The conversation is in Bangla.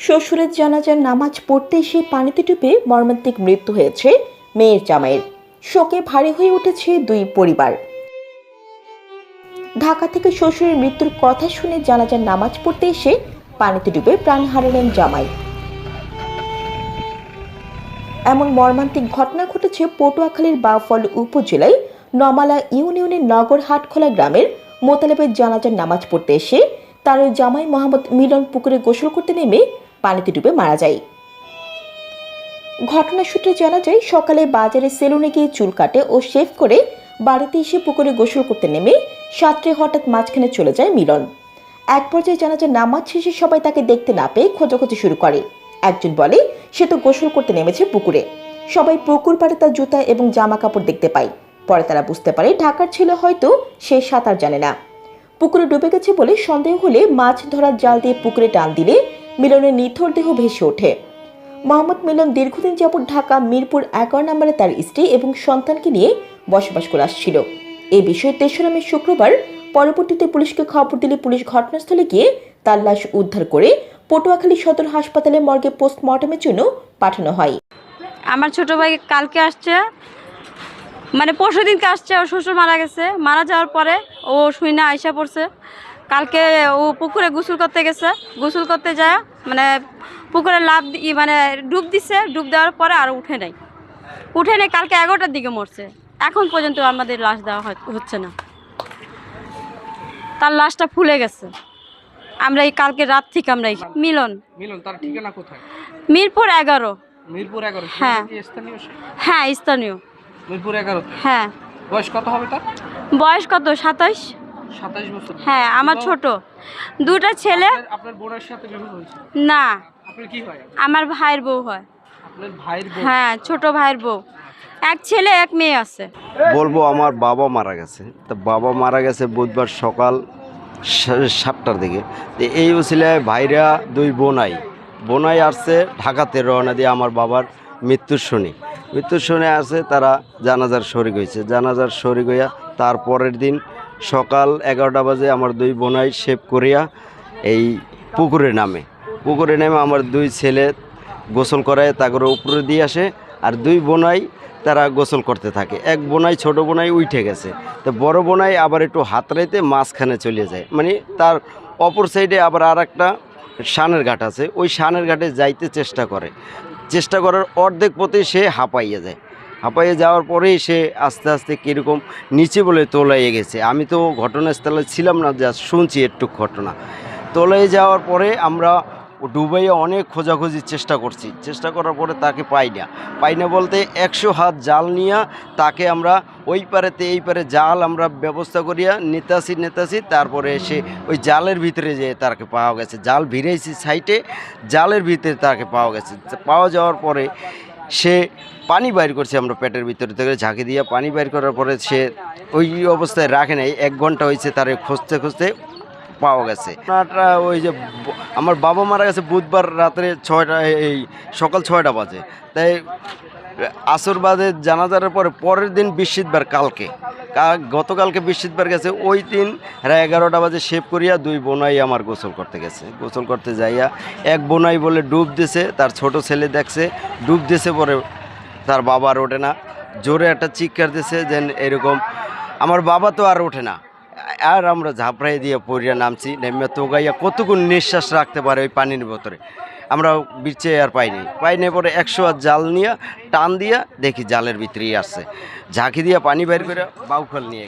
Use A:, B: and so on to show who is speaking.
A: শ্বশুরের জানাজার নামাজ পড়তে এসে পানিতে ডুবে মর্মান্তিক মৃত্যু হয়েছে মেয়ের জামাইয়ের। শোকে ভারী হয়ে উঠেছে দুই পরিবার। ঢাকা থেকে শ্বশুরের মৃত্যুর কথা শুনে জানাজার নামাজ পড়তে এসে পানিতে ডুবে প্রাণ হারালেন জামাই। এমন মর্মান্তিক ঘটনা ঘটেছে পটুয়াখালীর বাউফল উপজেলায় নমালা ইউনিয়নের নগর হাটখোলা গ্রামের মোতালেবের জানাজার নামাজ পড়তে এসে তার জামাই মোহাম্মদ মিলন পুকুরে গোসল করতে নেমে পানিতে ডুবে মারা যায়। ঘটনা সূত্রে জানা যায়, সকালে বাজারে সেলুনে গিয়ে চুল কাটে ও শেভ করে বাড়িতে এসে পুকুরে গোসল করতে নেমে সাঁতরে হঠাৎ মাঝখানে চলে যায় মিলন। এক পর্যায়ে জানা যায় নামাজ শেষে সবাই তাকে দেখতে না পেয়ে খোঁজাখুঁজি শুরু করে। একজন বলে সে তো গোসল করতে নেমেছে পুকুরে। সবাই পুকুর পাড়ে তার জুতা এবং জামা কাপড় দেখতে পায়। পরে তারা বুঝতে পারে ঢাকার ছেলে হয়তো সে সাঁতার জানে না। পুকুরে ডুবে গেছে বলে সন্দেহ হলে মাছ ধরার জাল দিয়ে পুকুরে টান দিলে মিলনের নিথর দেহ ভেসে ওঠে। মোহাম্মদ মিলন দীর্ঘদিন যাবৎ ঢাকা মিরপুর 11 নম্বরে তার স্ত্রী এবং সন্তানকে নিয়ে বসবাস করে আসছিল। এই বিষয়ে 3রা মে শুক্রবার পরবর্তীতে পুলিশকে খবর দিলে পুলিশ ঘটনাস্থলে গিয়ে তার লাশ উদ্ধার করে পটুয়াখালী সদর হাসপাতালে মর্গে পোস্টমর্টমের জন্য পাঠানো হয়।
B: আমার ছোট ভাই কালকে আসছে, মানে পরশু দিনকে আসছে। ওর শ্বশুর মারা গেছে। মারা যাওয়ার পরে ও শুই না আইসা পড়ছে। কালকে ও পুকুরে গোসল করতে গেছে। গোসল করতে যায় মানে পুকুরে মানে ডুব দিছে। ডুব দেওয়ার পরে আর উঠে নেই। কালকে 11টার দিকে মরছে। এখন পর্যন্ত আমাদের লাশ দেওয়া হচ্ছে না। তার লাশটা ফুলে গেছে। আমরা এই কালকে রাত থেকে আমরা মিলন
C: তার ঠিকানা কোথায়?
B: মিরপুর 11।
C: মিরপুর 11?
B: হ্যাঁ হ্যাঁ, স্থানীয়।
C: মিরপুর 11?
B: হ্যাঁ।
C: বয়স কত হবে তার?
B: বয়স কত? 27
C: বছর।
B: হ্যাঁ, আমার ছোট দুটা ছেলে।
C: আপনার বোনের সাথে বিবাহ হয়েছে?
B: না,
C: আপনার কি হয়?
B: আমার ভাইয়ের বউ হয়।
C: আপনার ভাইয়ের বউ?
B: হ্যাঁ, ছোট ভাইয়ের বউ। এক ছেলে এক মেয়ে আছে।
D: বলবো আমার বাবা মারা গেছে। তো বাবা মারা গেছে বুধবার সকাল 7টার দিকে। তো এই উসিলায় ভাইরা দুই বোনাই আসছে ঢাকাতে রওনা দিয়ে আমার বাবার মৃত্যুর শুনে আসে। তারা জানাজার শরিক হয়েছে। জানাজার শরিক হইয়া তারপরের দিন সকাল 11টা বাজে আমার দুই বোনাই শেভ করিয়া এই পুকুরে নেমে আমার দুই ছেলে গোসল করায় তাকে উপরে দিয়ে আসে। আর দুই বোনাই তারা গোসল করতে থাকে। এক বোনাই ছোট বোনাই উঠে গেছে। তো বড় বোনাই আবার একটু হাতড়াইতে মাঝখানে চলে যায়, মানে তার অপর সাইডে আবার আর একটা শানের ঘাট আছে। ওই শানের ঘাটে যাইতে চেষ্টা করার অর্ধেক পথে সে হাঁপাইয়ে যাওয়ার পরেই সে আস্তে আস্তে কীরকম নিচে বলে তোলাইয়ে গেছে। আমি তো ঘটনাস্থলে ছিলাম না, যা শুনছি একটু ঘটনা। তোলাইয়ে যাওয়ার পরে আমরা ডুবাইয়ে অনেক খোঁজাখুঁজির চেষ্টা করার পরে তাকে পাই না বলতে 100 হাত জাল নিয়ে তাকে আমরা ওই পারেতে এই পারে জাল আমরা ব্যবস্থা করিয়া নিতাছি। তারপরে এসে ওই জালের ভিতরে যেয়ে তাকে পাওয়া গেছে। জাল ভিড়াইছি সাইটে, জালের ভিতরে তাকে পাওয়া গেছে। পাওয়া যাওয়ার পরে সে পানি বাইর করছে। আমরা পেটের ভিতরে থেকে ঝাঁকি দিয়ে পানি বাইর করার পরে সে ওই অবস্থায় রাখে নাই। 1 ঘন্টা হয়েছে তারে খুঁজতে পাওয়া গেছে। ওই যে আমার বাবা মারা গেছে বুধবার রাত্রে সকাল 6টা বাজে। তাই আসর বাদে জানাজার পরের দিন বৃহস্পতিবার গতকালকে বৃহস্পতিবার গেছে। ওই দিন 11টা বাজে শেভ করিয়া দুই বোনাই আমার গোসল করতে যাইয়া এক বোনাই বলে ডুব দিছে। তার ছোট ছেলে দেখছে ডুব দিছে, পরে তার বাবা আর ওঠে না। জোরে একটা চিৎকার দিছে যেন এরকম। আমার বাবা তো আর ওঠে না। আর আমরা ঝাপড়াই দিয়ে পড়িয়া নামছি। নেমে তো গাইয়া কতক্ষণ নিঃশ্বাস রাখতে পারে ওই পানির ভেতরে। আমরা বিচ্ছে আর পাইনি পরে 100 হাত জাল নিয়ে টান দিয়া দেখি জালের ভিতরেই আসছে। ঝাঁকি দিয়ে পানি বের করে বাউফল নিয়ে